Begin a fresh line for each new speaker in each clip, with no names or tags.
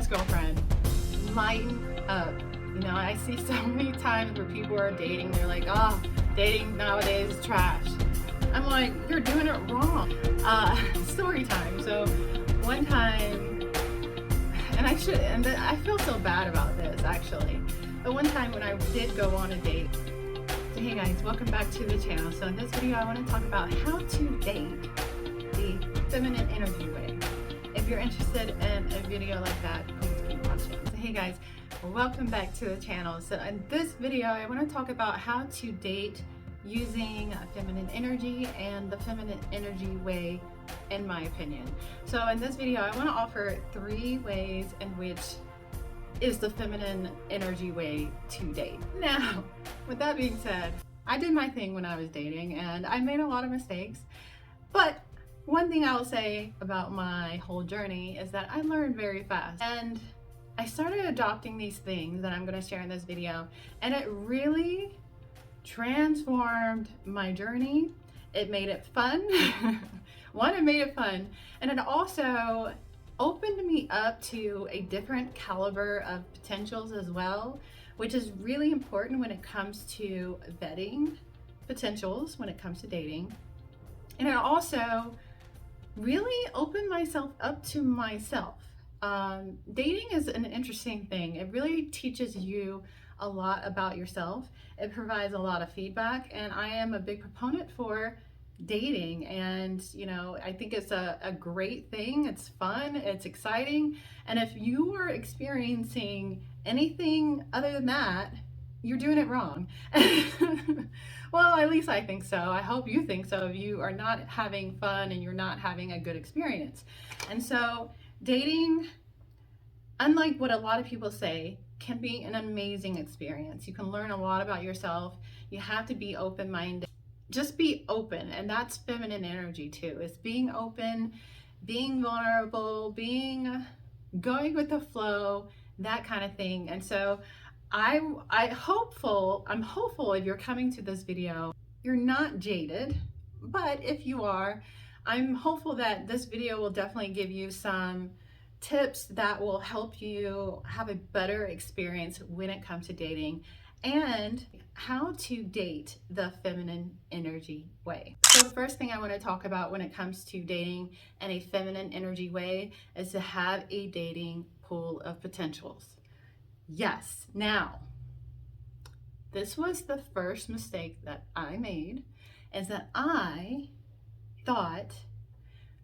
girlfriend, lighten up. You know, I see so many times where people are dating, they're like, oh, dating nowadays is trash. I'm like, you're doing it wrong. Story time. So one time, and I feel so bad about this actually, but one time when I did go on a date. So hey guys, welcome back to the channel. So in this video I want to talk about how to date the feminine energy way. If you're interested in a video like that, please keep watching. So hey guys, welcome back to the channel. So in this video I want to talk about how to date using feminine energy and the feminine energy way, in my opinion. So in this video I want to offer 3 ways in which is the feminine energy way to date. Now, with that being said, I did my thing when I was dating and I made a lot of mistakes, but one thing I will say about my whole journey is that I learned very fast, and I started adopting these things that I'm going to share in this video, and it really transformed my journey. It made it fun. It made it fun, and it also opened me up to a different caliber of potentials as well, which is really important when it comes to vetting potentials when it comes to dating. And it also really opened myself up to myself. Dating is an interesting thing. It really teaches you a lot about yourself. It provides a lot of feedback, and I am a big proponent for dating, and you know, I think it's a great thing. It's fun, it's exciting, and if you are experiencing anything other than that, you're doing it wrong. Well, at least I think so. I hope you think so if you are not having fun and you're not having a good experience. And so dating, unlike what a lot of people say, can be an amazing experience. You can learn a lot about yourself. You have to be open-minded. Just be open, and that's feminine energy too. It's being open, being vulnerable, going with the flow, that kind of thing. And so I'm hopeful if you're coming to this video, you're not jaded, but if you are, I'm hopeful that this video will definitely give you some tips that will help you have a better experience when it comes to dating and how to date the feminine energy way. So the first thing I want to talk about when it comes to dating in a feminine energy way is to have a dating pool of potentials. Yes. Now, this was the first mistake that I made, is that I thought,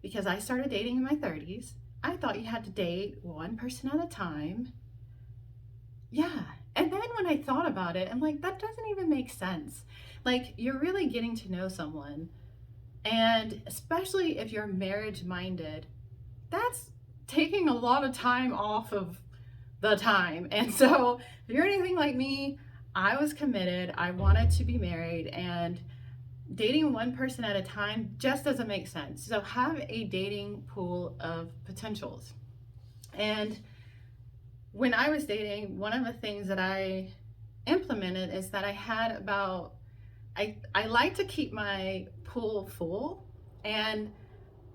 because I started dating in my 30s, I thought you had to date one person at a time. Yeah. And then when I thought about it, I'm like, that doesn't even make sense. Like, you're really getting to know someone, and especially if you're marriage minded, that's taking a lot of time off of the time. And so if you're anything like me, I was committed. I wanted to be married, and dating one person at a time just doesn't make sense. So have a dating pool of potentials. And when I was dating, one of the things that I implemented is that I had about, I like to keep my pool full, and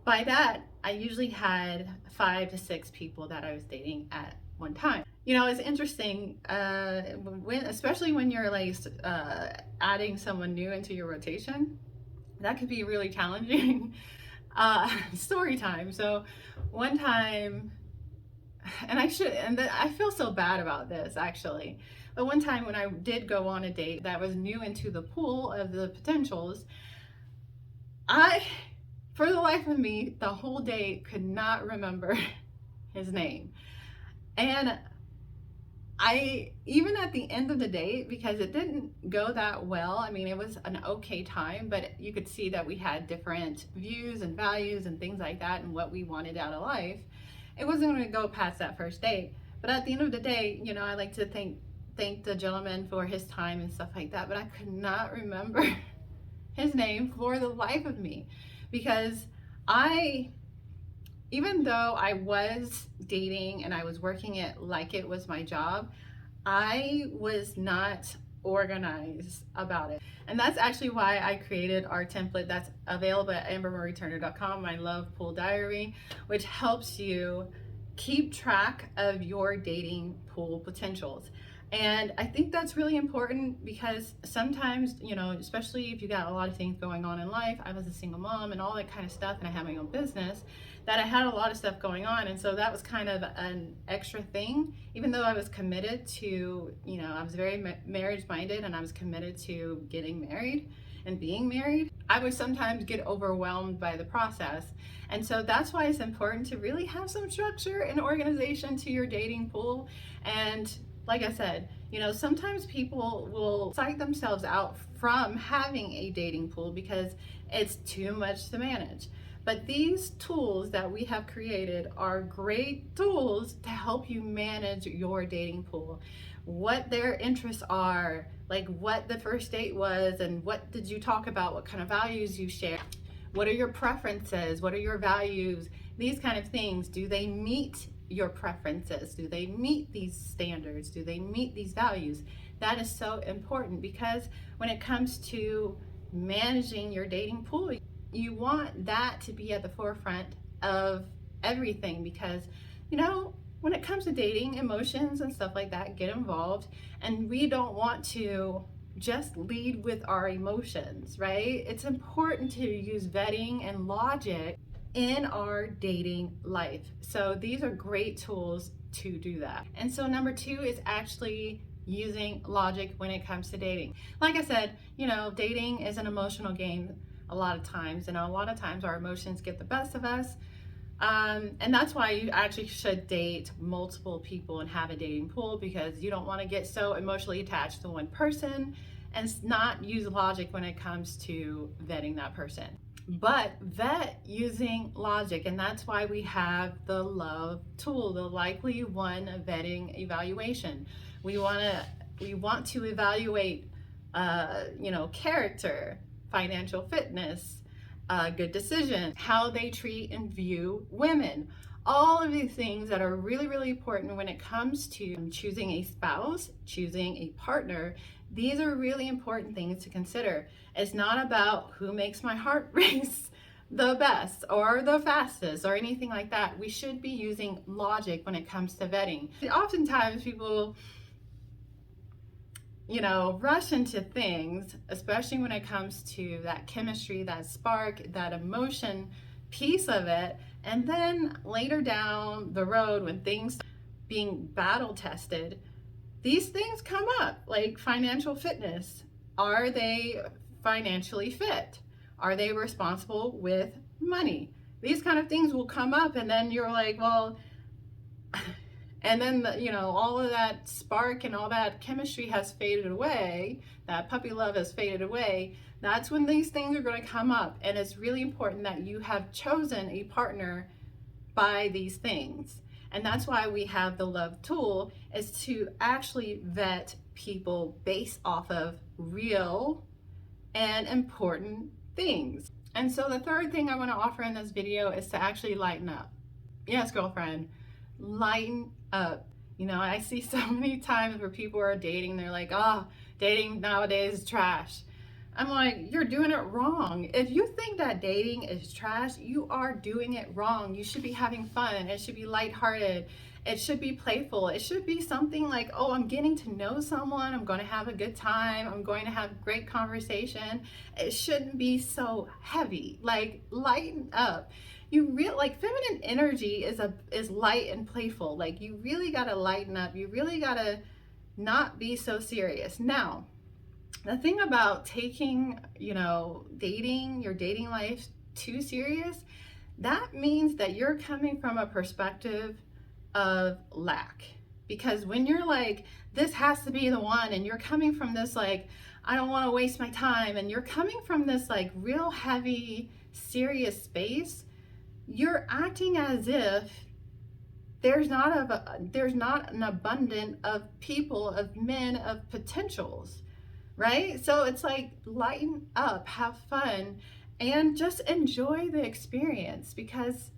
by that I usually had 5 to 6 people that I was dating at one time. You know, it's interesting, especially when you're like adding someone new into your rotation, that could be really challenging. Story time. So one time, and I feel so bad about this actually, but one time when I did go on a date that was new into the pool of the potentials, for the life of me, the whole date could not remember his name. And even at the end of the date, because it didn't go that well, I mean, it was an okay time, but you could see that we had different views and values and things like that and what we wanted out of life. It wasn't going to go past that first date. But at the end of the day, you know, I like to thank the gentleman for his time and stuff like that, but I could not remember his name for the life of me, because even though I was dating and I was working it like it was my job, I was not organized about it. And that's actually why I created our template that's available at ambermarieturner.com, my love pool diary, which helps you keep track of your dating pool potentials. And I think that's really important because sometimes, especially if you got a lot of things going on in life. I was a single mom and all that kind of stuff, and I had my own business, that I had a lot of stuff going on. And so that was kind of an extra thing, even though I was committed to, I was very marriage minded and I was committed to getting married and being married. I would sometimes get overwhelmed by the process. And so that's why it's important to really have some structure and organization to your dating pool. And like I said, sometimes people will psych themselves out from having a dating pool because it's too much to manage. But these tools that we have created are great tools to help you manage your dating pool. What their interests are, like what the first date was, and what did you talk about, what kind of values you share, what are your preferences, what are your values, these kind of things. Do they meet your preferences? Do they meet these standards? Do they meet these values? That is so important because when it comes to managing your dating pool, you want that to be at the forefront of everything because, when it comes to dating, emotions and stuff like that get involved, and we don't want to just lead with our emotions, right? It's important to use vetting and logic in our dating life. So these are great tools to do that. And so number 2 is actually using logic when it comes to dating. Like I said, dating is an emotional game a lot of times, and a lot of times our emotions get the best of us. And that's why you actually should date multiple people and have a dating pool, because you don't want to get so emotionally attached to one person and not use logic when it comes to vetting that person. But vet using logic, and that's why we have the love tool, the likely one vetting evaluation. We want to evaluate character, financial fitness, good decision, how they treat and view women. All of these things that are really, really important when it comes to choosing a spouse, choosing a partner. These are really important things to consider. It's not about who makes my heart race the best or the fastest or anything like that. We should be using logic when it comes to vetting. Oftentimes people rush into things, especially when it comes to that chemistry, that spark, that emotion piece of it. And then later down the road, when things being battle tested, these things come up, like financial fitness. Are they financially fit? Are they responsible with money? These kind of things will come up, and then you're like, well, and then, all of that spark and all that chemistry has faded away, that puppy love has faded away. That's when these things are going to come up. And it's really important that you have chosen a partner by these things. And that's why we have the love tool, is to actually vet people based off of real and important things. And so the third thing I want to offer in this video is to actually lighten up. Yes, girlfriend, lighten up. I see so many times where people are dating, they're like, oh, dating nowadays is trash. I'm like, you're doing it wrong. If you think that dating is trash, you are doing it wrong. You should be having fun. It should be lighthearted. It should be playful. It should be something like, oh, I'm getting to know someone. I'm going to have a good time. I'm going to have great conversation. It shouldn't be so heavy. Like, lighten up. Feminine energy is light and playful. Like, you really got to lighten up. You really got to not be so serious. Now, the thing about taking, dating, your dating life too serious, that means that you're coming from a perspective of lack. Because when you're like, this has to be the one, and you're coming from this, like, I don't want to waste my time, and you're coming from this, like, real heavy, serious space, you're acting as if there's not an abundance of people, of men, of potentials. Right? So it's like, lighten up, have fun, and just enjoy the experience. Because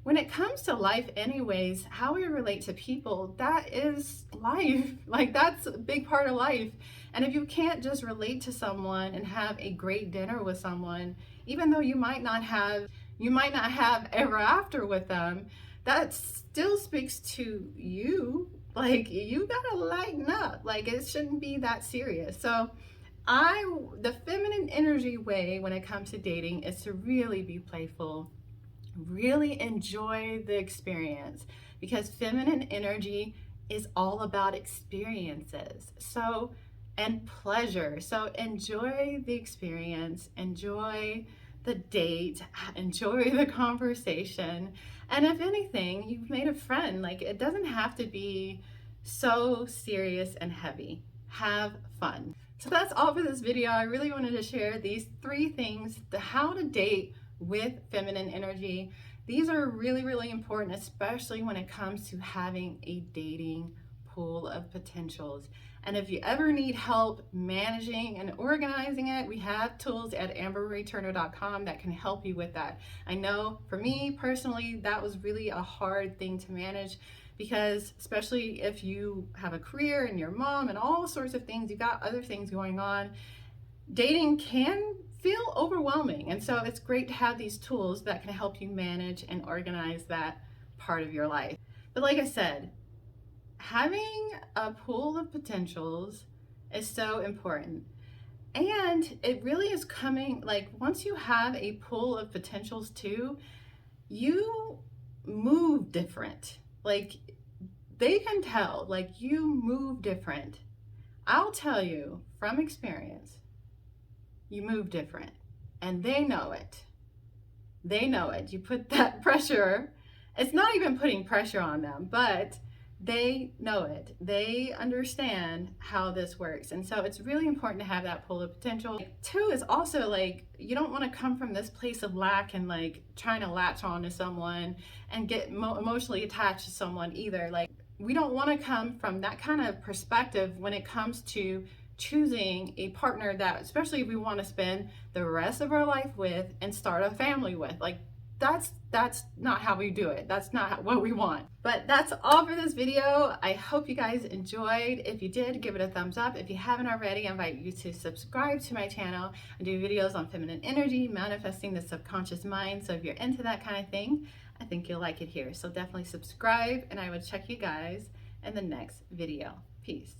when it comes to life anyways, how we relate to people, that is life. Like, that's a big part of life. And if you can't just relate to someone and have a great dinner with someone, even though you might not have ever after with them, that still speaks to you. Like, you gotta lighten up. Like, it shouldn't be that serious. So the feminine energy way when it comes to dating is to really be playful, really enjoy the experience, because feminine energy is all about experiences. So, and pleasure. So enjoy the experience, enjoy the date, enjoy the conversation. And if anything, you've made a friend. Like, it doesn't have to be so serious and heavy. Have fun. So that's all for this video. I really wanted to share these 3 things, the how to date with feminine energy. These are really, really important, especially when it comes to having a dating pool of potentials. And if you ever need help managing and organizing it, we have tools at ambermarieturner.com that can help you with that. I know for me personally, that was really a hard thing to manage, because especially if you have a career and your mom and all sorts of things, you got other things going on, dating can feel overwhelming. And so it's great to have these tools that can help you manage and organize that part of your life. But like I said, having a pool of potentials is so important. And it really is coming, like, once you have a pool of potentials too, you move different. Like, they can tell, like, you move different. I'll tell you from experience, you move different, and they know it. They know it. You put that pressure, it's not even putting pressure on them, but they know it. They understand how this works. And so it's really important to have that pool of potential. 2 is also, like, you don't want to come from this place of lack and like trying to latch on to someone and get emotionally attached to someone either. Like, we don't want to come from that kind of perspective when it comes to choosing a partner that, especially if we want to spend the rest of our life with and start a family with. Like, that's not how we do it. That's not what we want. But that's all for this video. I hope you guys enjoyed. If you did, give it a thumbs up. If you haven't already, I invite you to subscribe to my channel. I do videos on feminine energy, manifesting the subconscious mind. So if you're into that kind of thing, I think you'll like it here. So definitely subscribe, and I will check you guys in the next video. Peace.